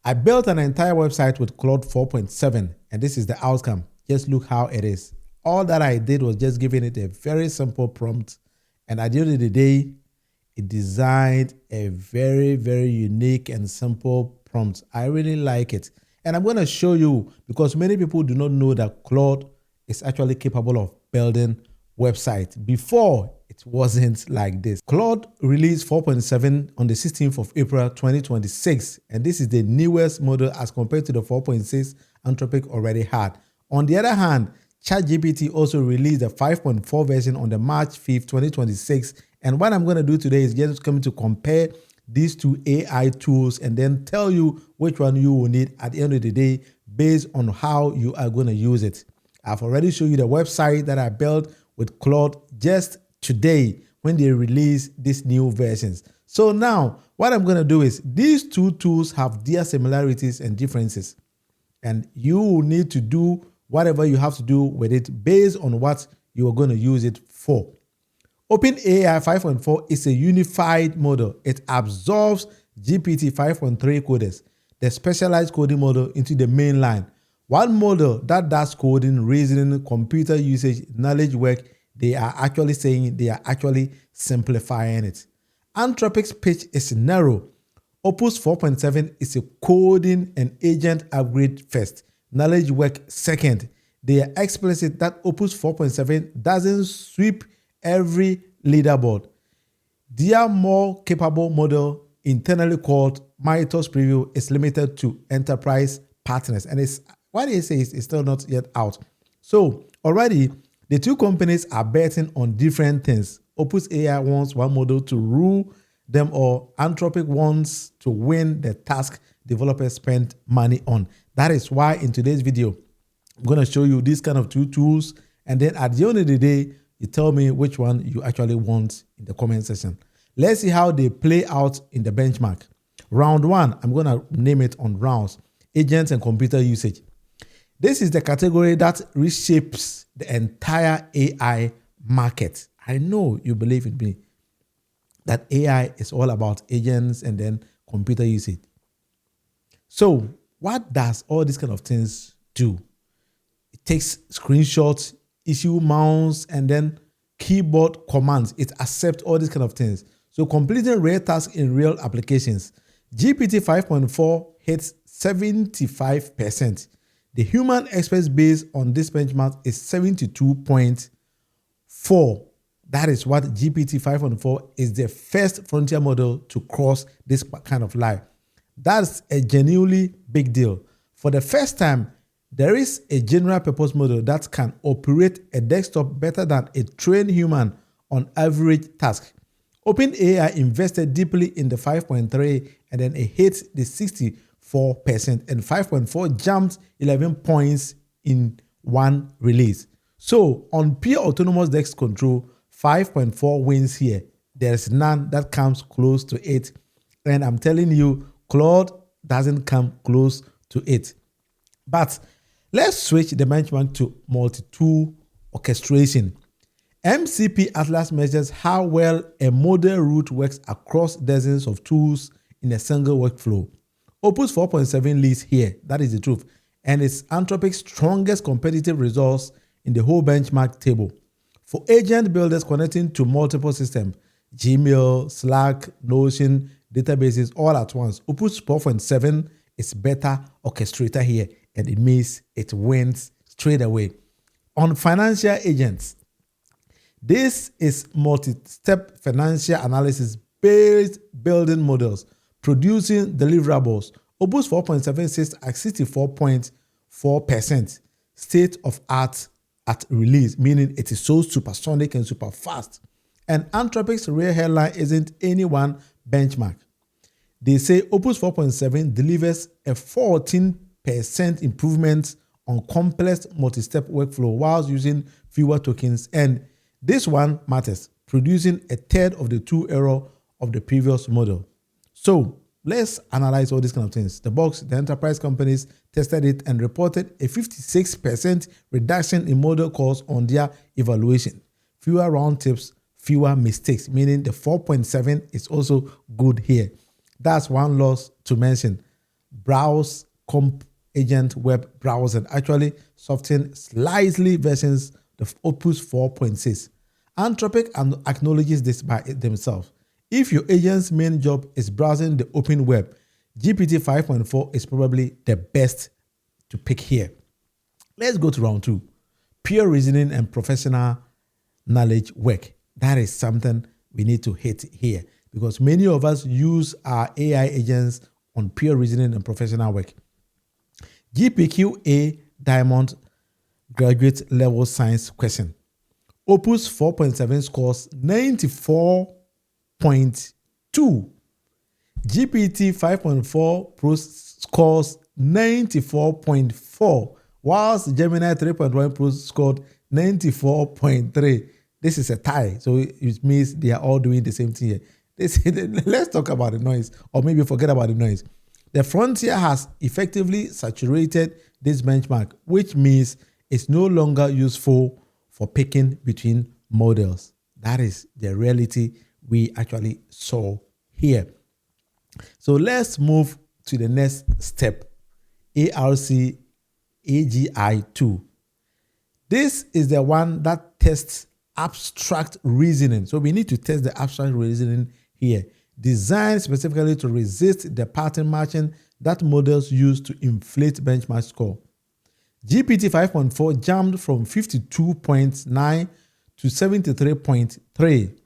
I built an entire website with Claude 4.7, and this is the outcome. Just look how it is. All that I did was just giving it a very simple prompt, and at the end of the day, it designed a very, very unique and simple prompt. I really like it. And I'm going to show you, because many people do not know that Claude is actually capable of building websites. Before, it wasn't like this. Claude released 4.7 on the 16th of April 2026, and this is the newest model as compared to the 4.6 Anthropic already had. On the other hand, ChatGPT also released the 5.4 version on the March 5th, 2026, and what I'm going to do today is just coming to compare these two AI tools and then tell you which one you will need at the end of the day based on how you are going to use it. I've already shown you the website that I built with Claude just today when they release these new versions. So now what I'm going to do is these two tools have their similarities and differences, and you will need to do whatever you have to do with it based on what you are going to use it for. OpenAI 5.4 is a unified model. It absorbs GPT 5.3 coders, the specialized coding model, into the main line. One model that does coding, reasoning, computer usage, knowledge work, they are actually saying they are actually simplifying it. Anthropic's pitch is narrow. Opus 4.7 is a coding and agent upgrade first, knowledge work second. They are explicit that Opus 4.7 doesn't sweep every leaderboard. Their more capable model, internally called Mythos Preview, is limited to enterprise partners, and it's what they say is still not yet out. So already the two companies are betting on different things. Opus AI wants one model to rule them all. Anthropic wants to win the task developers spend money on. That is why in today's video, I'm going to show you these kind of two tools, and then at the end of the day, you tell me which one you actually want in the comment section. Let's see how they play out in the benchmark. Round one, I'm going to name it on rounds, agents and computer usage. This is the category that reshapes the entire AI market. I know you believe in me that AI is all about agents and then computer usage. So what does all these kind of things do? It takes screenshots, issue mounts, and then keyboard commands. It accepts all these kind of things. So completing real tasks in real applications. GPT 5.4 hits 75%. The human experts base on this benchmark is 72.4. That is what GPT 5.4 is, the first frontier model to cross this kind of line. That's a genuinely big deal. For the first time, there is a general purpose model that can operate a desktop better than a trained human on average task. OpenAI invested deeply in the 5.3 and then it hit the 64%, and 5.4 jumped 11 points in one release. So on pure autonomous desk control, 5.4 wins here. There's none that comes close to it. And I'm telling you, Claude doesn't come close to it. But let's switch the benchmark to multi-tool orchestration. MCP Atlas measures how well a model route works across dozens of tools in a single workflow. Opus 4.7 leads here, that is the truth, and it's Anthropic's strongest competitive results in the whole benchmark table. For agent builders connecting to multiple systems, Gmail, Slack, Notion, databases all at once, Opus 4.7 is better orchestrator here, and it means it wins straight away. On financial agents, this is multi-step financial analysis based building models, producing deliverables. Opus 4.7 sits at 64.4%, state of art at release, meaning it is so supersonic and super fast. And Anthropic's real headline isn't any one benchmark. They say Opus 4.7 delivers a 14% improvement on complex multi-step workflow while using fewer tokens, and this one matters, producing a third of the tool error of the previous model. So let's analyze all these kind of things. The enterprise companies tested it and reported a 56% reduction in model calls on their evaluation. Fewer round trips, fewer mistakes, meaning the 4.7 is also good here. That's one loss to mention. browse comp agent web browser, actually soften slightly versions of Opus 4.6. Anthropic acknowledges this by themselves. If your agent's main job is browsing the open web, GPT 5.4 is probably the best to pick here. Let's go to round 2. Pure reasoning and professional knowledge work. That is something we need to hit here because many of us use our AI agents on pure reasoning and professional work. GPQA Diamond graduate level science question. Opus 4.7 scores 94.2. GPT 5.4 Pro scores 94.4, whilst Gemini 3.1 Pro scored 94.3. This is a tie, so it means they are all doing the same thing here. Let's talk about the noise, or maybe forget about the noise. The frontier has effectively saturated this benchmark, which means it's no longer useful for picking between models. That is the reality we actually saw here. So let's move to the next step, ARC AGI 2. This is the one that tests abstract reasoning. So we need to test the abstract reasoning here, designed specifically to resist the pattern matching that models use to inflate benchmark score. GPT 5.4 jumped from 52.9 to 73.3,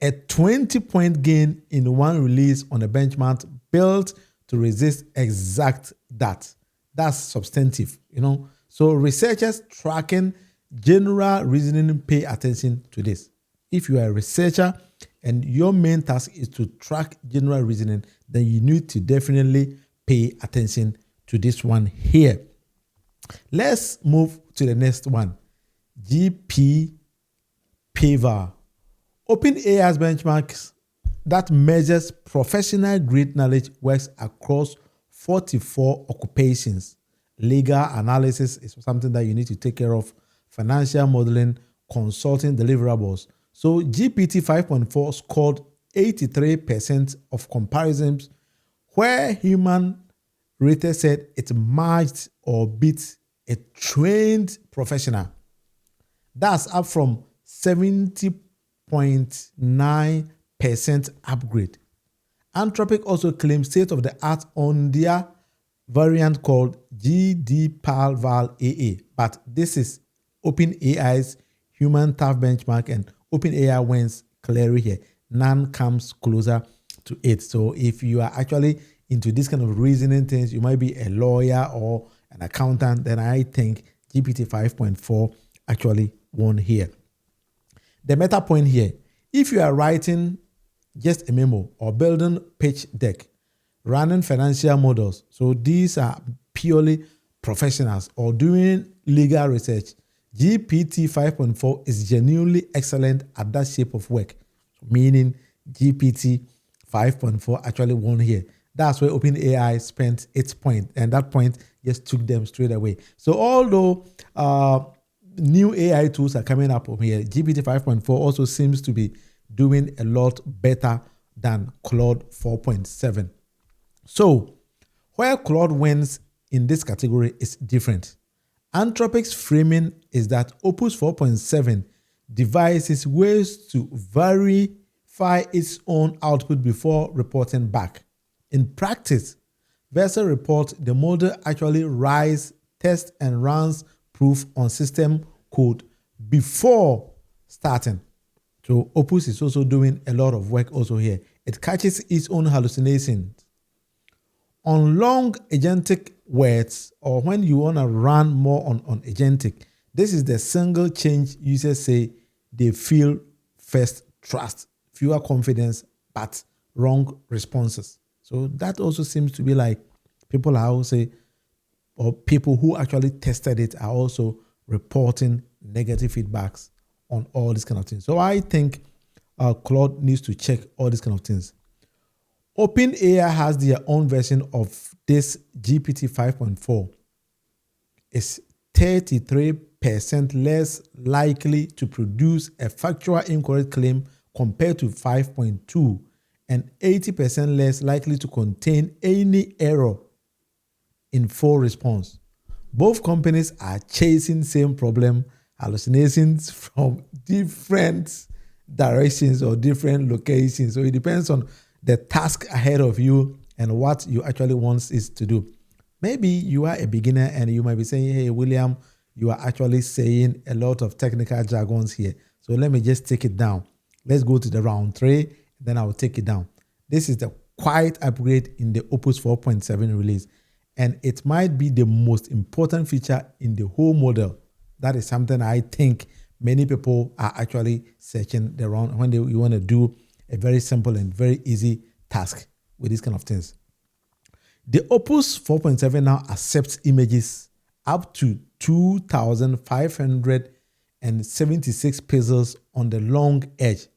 a 20-point gain in one release on a benchmark built to resist exact that. That's substantive, So researchers tracking general reasoning pay attention to this. If you are a researcher and your main task is to track general reasoning, then you need to definitely pay attention to this one here. Let's move to the next one, GDPval. OpenAI's benchmarks that measures professional grade knowledge works across 44 occupations. Legal analysis is something that you need to take care of. Financial modeling, consulting deliverables. So GPT 5.4 scored 83% of comparisons where human rater said it matched or beat a trained professional. That's up from 70.9% upgrade. Anthropic also claims state of the art on their variant called GDPval AA, but this is OpenAI's human tough benchmark, and OpenAI wins clearly here. None comes closer to it. So if you are actually into this kind of reasoning things, you might be a lawyer or an accountant, then I think GPT 5.4 actually won here. The meta point here, if you are writing just a memo or building pitch deck, running financial models, so these are purely professionals, or doing legal research, GPT 5.4 is genuinely excellent at that shape of work, meaning GPT 5.4 actually won here. That's where OpenAI spent its point, and that point just took them straight away. So although new AI tools are coming up from here, GPT 5.4 also seems to be doing a lot better than Claude 4.7. So where Claude wins in this category is different. Anthropic's framing is that Opus 4.7 devises ways to verify its own output before reporting back. In practice, Versa reports the model actually writes, tests, and runs proof on system code before starting. So Opus is also doing a lot of work also here. It catches its own hallucinations. On long agentic words, or when you want to run more on agentic, this is the single change users say they feel first trust, fewer confidence, but wrong responses. So that also seems to be like people are also, or people who actually tested it are also reporting negative feedbacks on all these kind of things. So I think Claude needs to check all these kind of things. OpenAI has their own version of this GPT 5.4. It's 33% less likely to produce a factual incorrect claim compared to 5.2, and 80% less likely to contain any error in full response. Both companies are chasing same problem, hallucinations from different directions or different locations. So it depends on the task ahead of you and what you actually want is to do. Maybe you are a beginner and you might be saying, hey, William, you are actually saying a lot of technical jargons here. So let me just take it down. Let's go to the round 3, then I will take it down. This is the quiet upgrade in the Opus 4.7 release. And it might be the most important feature in the whole model. That is something I think many people are actually searching around when you want to do a very simple and very easy task with these kind of things. The Opus 4.7 now accepts images up to 2,576 pixels on the long edge.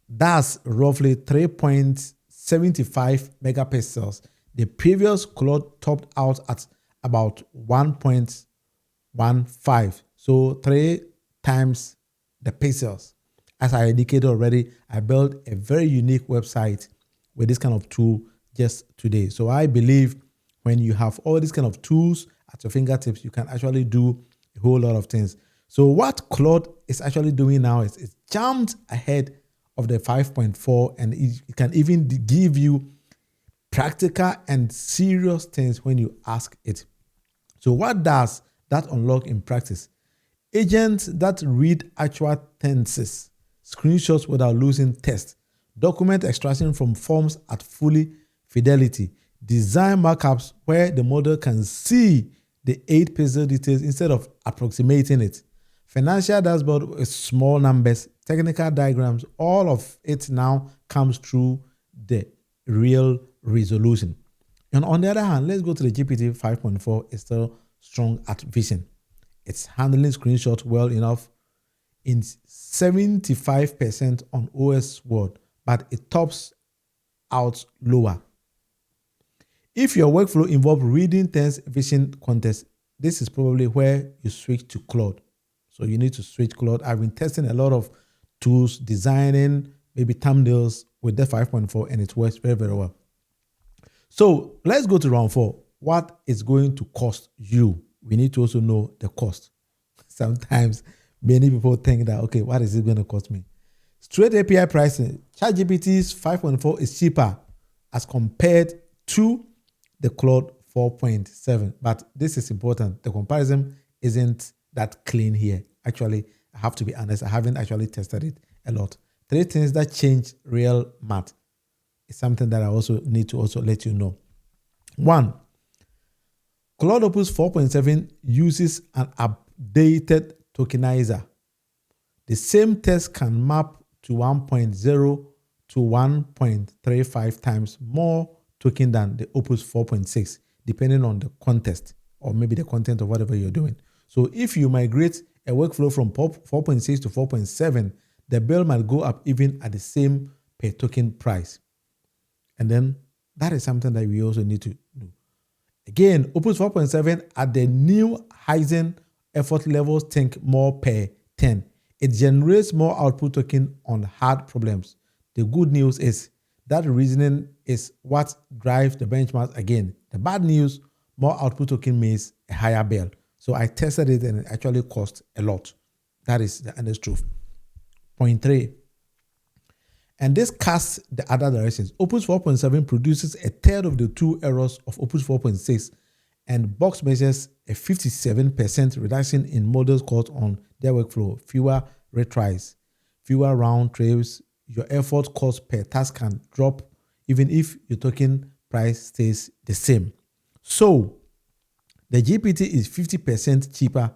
That's roughly 3.75 megapixels. The previous Claude topped out at about 1.15, so 3 times the pixels. As I indicated already, I built a very unique website with this kind of tool just today. So I believe when you have all these kind of tools at your fingertips, you can actually do a whole lot of things. So what Claude is actually doing now is it's jumped ahead of the 5.4, and it can even give you practical and serious things when you ask it. So what does that unlock in practice? Agents that read actual tenses, screenshots without losing text, document extraction from forms at fully fidelity, design markups where the model can see the 8-pixel details instead of approximating it, financial dashboard with small numbers, technical diagrams, all of it now comes through the real resolution. And on the other hand, let's go to the GPT 5.4. It's still strong at vision. It's handling screenshots well enough in 75% on OSWorld, but it tops out lower. If your workflow involves reading text vision context, this is probably where you switch to Claude. So you need to switch Claude. I've been testing a lot of tools, designing maybe thumbnails with the 5.4, and it works very, very well. So let's go to round 4. What is going to cost you? We need to also know the cost. Sometimes many people think that, okay, what is it going to cost me? Straight API pricing, ChatGPT's 5.4 is cheaper as compared to the Claude 4.7. But this is important. The comparison isn't that clean here. Actually, I have to be honest, I haven't actually tested it a lot. 3 things that change real math is something that I also need to also let you know. 1, Claude Opus 4.7 uses an updated tokenizer. The same text can map to 1.0 to 1.35 times more token than the Opus 4.6, depending on the context or maybe the content of whatever you're doing. So if you migrate a workflow from 4.6 to 4.7, the bill might go up even at the same per token price. And then that is something that we also need to do. Again, Opus 4.7 at the new Heisen effort levels think more per 10. It generates more output token on hard problems. The good news is that reasoning is what drives the benchmark again. The bad news, more output token means a higher bill. So I tested it and it actually cost a lot. That is the honest truth. Point 3. And this casts the other directions. Opus 4.7 produces a third of the 2 errors of Opus 4.6 and Box measures a 57% reduction in models calls on their workflow, fewer retries, fewer round trips. Your effort cost per task can drop even if your token price stays the same. So the GPT is 50% cheaper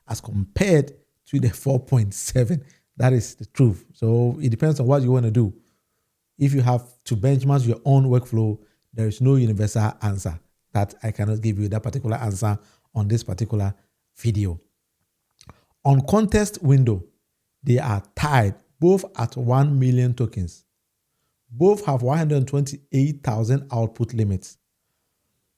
as compared to the 4.7. That is the truth. So it depends on what you want to do. If you have to benchmark your own workflow, there is no universal answer. That I cannot give you that particular answer on this particular video. On contest window, they are tied both at 1 million tokens. Both have 128,000 output limits.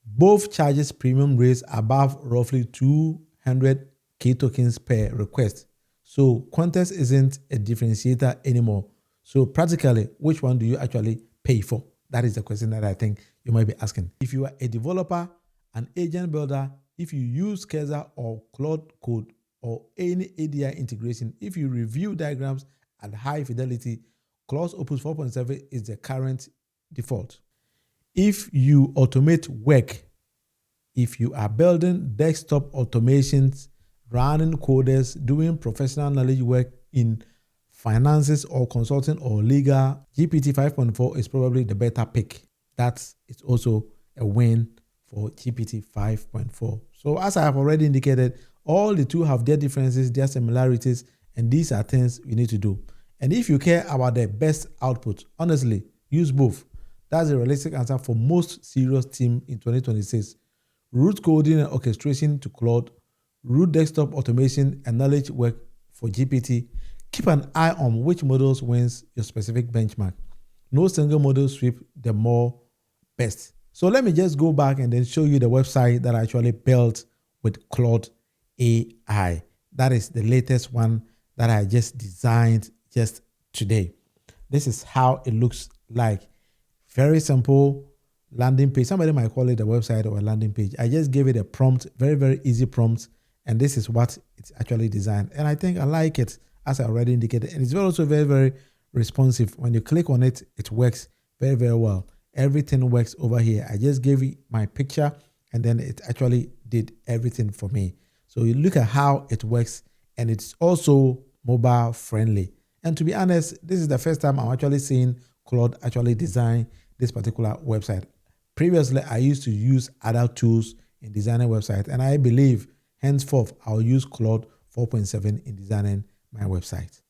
Both charges premium rates above roughly 200k tokens per request. So contest isn't a differentiator anymore. So practically, which one do you actually pay for? That is the question that I think you might be asking. If you are a developer an agent builder, if you use Cursor or Claude Code or any ADI integration, if you review diagrams at high fidelity, Claude Opus 4.7 is the current default. If you automate work, if you are building desktop automations, running coders, doing professional knowledge work in finances or consulting or legal, GPT 5.4 is probably the better pick. That is also a win for GPT 5.4. So as I have already indicated, all the two have their differences, their similarities, and these are things you need to do. And if you care about the best output, honestly, use both. That's a realistic answer for most serious teams in 2026. Root coding and orchestration to Claude, root desktop automation and knowledge work for GPT. Keep an eye on which models wins your specific benchmark. No single model sweep the more best. So let me just go back and then show you the website that I actually built with Claude AI. That is the latest one that I just designed just today. This is how it looks like. Very simple landing page. Somebody might call it a website or a landing page. I just gave it a prompt, very, very easy prompt. And this is what it's actually designed. And I think I like it, as I already indicated. And it's also very, very responsive. When you click on it, it works very, very well. Everything works over here. I just gave it my picture and then it actually did everything for me. So you look at how it works, and it's also mobile friendly. And to be honest, this is the first time I'm actually seeing Claude actually design this particular website. Previously, I used to use other tools in designing websites, and I believe henceforth I'll use Claude 4.7 in designing my website.